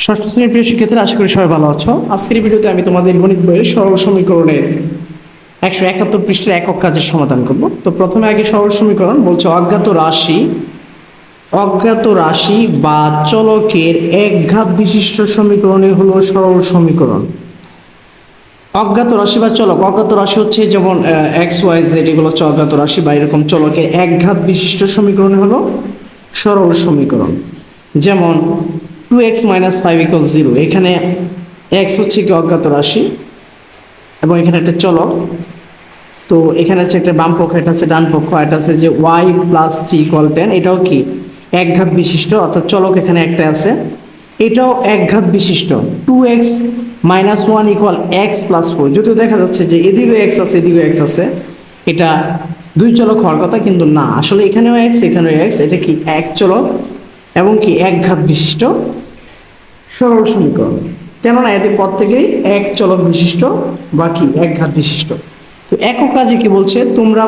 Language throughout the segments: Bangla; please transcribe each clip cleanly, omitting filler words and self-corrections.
ষষ্ঠ শ্রেণীর প্রিয় শিক্ষার্থীরা, আশা করি সবাই ভালো আছো। আজকের ভিডিওতে আমি তোমাদের গণিত বইয়ের সরল সমীকরণের 171 পৃষ্ঠার একক কাজের সমাধান করব। তো প্রথমে আগে সরল সমীকরণ বলছে অজ্ঞাত রাশি বা চলকের একঘাত বিশিষ্ট সমীকরণই হলো সরল সমীকরণ। অজ্ঞাত রাশি বা চলক, অজ্ঞাত রাশি হচ্ছে যেমন এক্স ওয়াই জেড, এগুলো হচ্ছে অজ্ঞাত রাশি বা এরকম চলকের একঘাত বিশিষ্ট সমীকরণ হলো সরল সমীকরণ। যেমন 2x - 5 = 0, এখানে x হচ্ছে কি অজ্ঞাত রাশি এবং এখানে একটা চলক। তো এখানে হচ্ছে একটা বাম পক্ষ, এটা হচ্ছে ডান পক্ষ, এটা আছে যে y + 3 = 10, এটাও কি একঘাত বিশিষ্ট, অর্থাৎ চলক এখানে একটা আছে, এটাও একঘাত বিশিষ্ট। 2x - 1 = x + 4, যদিও দেখা যাচ্ছে যে এদিকেও x আছে এদিকেও x আছে, এটা দুই চলক হওয়ার কথা, কিন্তু না, আসলে এখানেও x এখানেও x, এটা কি এক চলক এবং কি একঘাত বিশিষ্ট সরল সমীকরণ। কেননা এদের প্রত্যেকেই এক চলক বিশিষ্ট বা কি একঘাত বিশিষ্ট। তো একক কাজে কি বলছে, তোমরা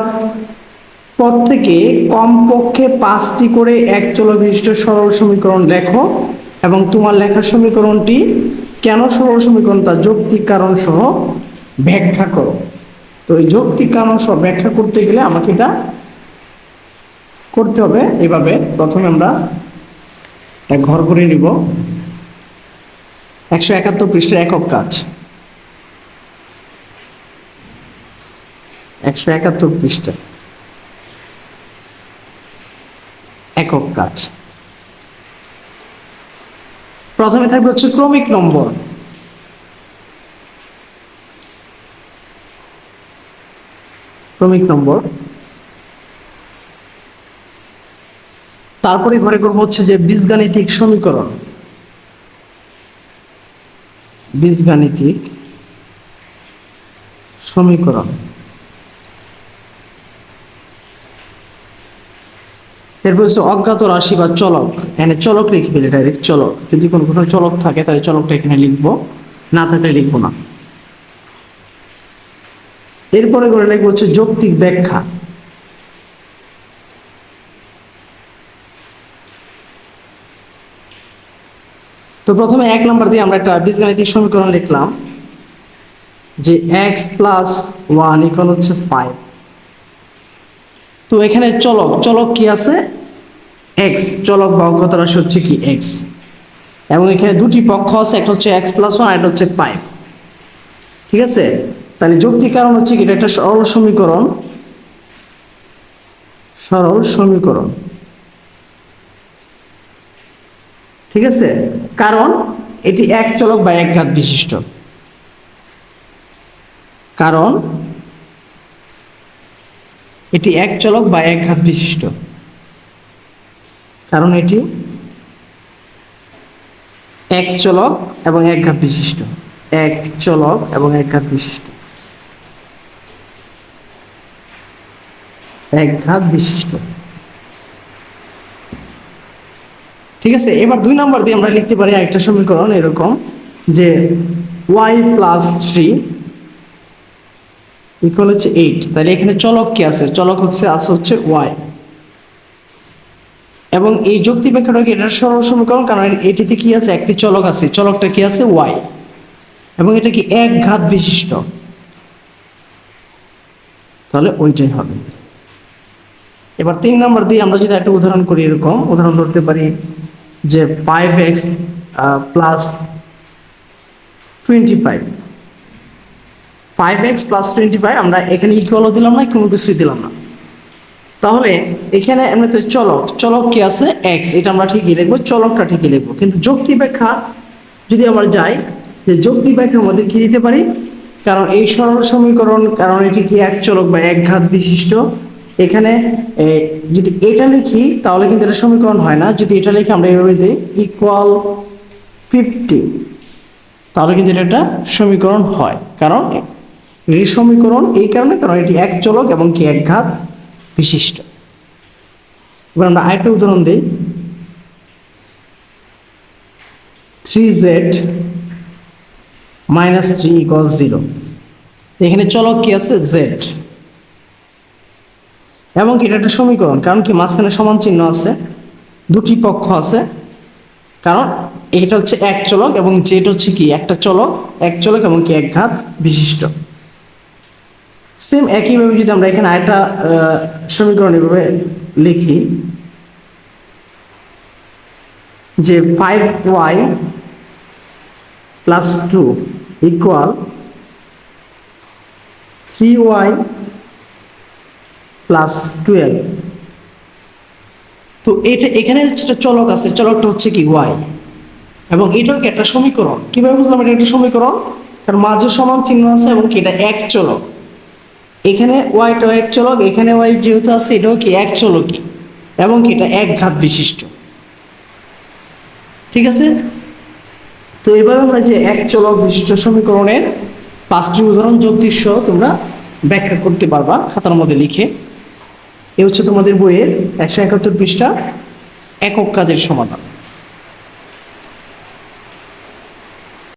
প্রত্যেকে কমপক্ষে 5টি করে এক চলক বিশিষ্ট সরল সমীকরণ লেখো এবং তোমার লেখা সমীকরণটি কেন সরল সমীকরণ তা যৌক্তিক কারণ সহ ব্যাখ্যা করো। তো এই যৌক্তিক কারণ সহ ব্যাখ্যা করতে গেলে আমাকে এটা করতে হবে এভাবে। প্রথমে আমরা একটা ঘর করে নিব। 171 পৃষ্ঠার একক কাজ, 171 পৃষ্ঠা একক কাজ। প্রথমে থাকবে হচ্ছে ক্রমিক নম্বর। তারপরে ঘরে করবো হচ্ছে যে বীজগাণিতিক সমীকরণ। এরপর হচ্ছে অজ্ঞাত রাশি বা চলক, এখানে চলক লিখে ফেলে, ডাইরেক্ট চলক, যদি কোনো চলক থাকে তাহলে চলকটা এখানে লিখবো, না থাকলে লিখবো না। এরপরে করে লিখবো হচ্ছে যৌক্তিক ব্যাখ্যা। তো প্রথমে 1 নম্বর দিয়ে আমরা একটা বীজগাণিতিক সমীকরণ লিখলাম যে x + 1 = হচ্ছে 5। তো এখানে চলক কি আছে, x, চলক বা অজ্ঞাত রাশি হচ্ছে কি x, এবং এখানে দুটি পক্ষ আছে, একটা হচ্ছে x + 1, এটা হচ্ছে 5। ঠিক আছে, তাহলে যৌক্তিক কারণ হচ্ছে কি, এটা একটা সরল সমীকরণ। ঠিক আছে, কারণ এটি এক চলক বা একঘাত বিশিষ্ট। কারণ এটি এক চলক এবং একঘাত বিশিষ্ট। ঠিক আছে, এবার 2 নম্বর দিয়ে আমরা লিখতে পারি একটা সমীকরণ এরকম যে y + 3 = হচ্ছে 8। তাহলে এখানে চলক কি আছে, চলক হচ্ছে y, এবং এই যৌক্তিক ব্যাখ্যাটা কি, এটা সরল সমীকরণ, কারণ এটিতে কি আছে, একটি চলক আছে, চলকটা কি আছে y, এবং এটা কি একঘাত বিশিষ্ট, তাহলে ওইটাই হবে। এবার 3 নম্বর দিয়ে আমরা যদি একটা উদাহরণ করি, এরকম উদাহরণ ধরতে পারি যে 5x + 25, 5x + 25, আমরা এখানে ইকুয়ালও দিলাম না, কোনো কিছুই দিলাম না। তাহলে এখানে এমনিতে চলক কি আছে x, এটা আমরা ঠিকই লিখবো, চলকটা ঠিকই লিখবো, কিন্তু যৌক্তিক ব্যাখ্যা যদি আমরা যাই, যে যৌক্তিক ব্যাখ্যার মধ্যে কি দিতে পারি, কারণ এই সরল সমীকরণ, কারণ এটি কি এক চলক বা একঘাত বিশিষ্ট, এখানে যদি এটা লিখি তাহলে কিন্তু এটা সমীকরণ হয় না, যদি এটা লিখি আমরা এইভাবে দিই =50, তাহলে কিন্তু এটা একটা সমীকরণ হয়, কারণ এই সমীকরণ এই কারণে, কারণ এটি এক চলক এবং কি একঘাত বিশিষ্ট। এবার আমরা আরেকটা উদাহরণ দিই, 3z - 3 = 0। এখানে চলক কি আছে z, এবং এটা একটা সমীকরণ, কারণ কি মাঝখানে সমান চিহ্ন আছে, দুটি পক্ষ আছে, কারণ এটা হচ্ছে এক চলক এবং জেড হচ্ছে কি একটা চলক, এক চলক এবং কি এক ঘাত বিশিষ্ট। সেম একইভাবে যদি আমরা এখানে আরেকটা সমীকরণ এভাবে লিখি যে 5y plus 2 equal 3y plus 12। তো এটা এখানে যেটা চলক আছে, চলকটা হচ্ছে কি y, এবং এটাও কি একটা সমীকরণ। কিভাবে বুঝলাম এটা একটা সমীকরণ? কারণ মাঝে সমান চিহ্ন আছে এবং কি এটা এক চলক। এখানে ওয়াইটাও এক চলক, এখানে ওয়াই যেহেতু আছে এটাও কি এক চলকই, এবং কি এটা এক ঘাত বিশিষ্ট। ঠিক আছে? তো এভাবে আমরা যে এক চলক বিশিষ্ট সমীকরণের 5টি উদাহরণ যুক্তির সহ তোমরা ব্যাখ্যা করতে পারবা খাতার মধ্যে লিখে। এ হচ্ছে তোমাদের বইয়ের 171 পৃষ্ঠা একক কাজের সমাধান।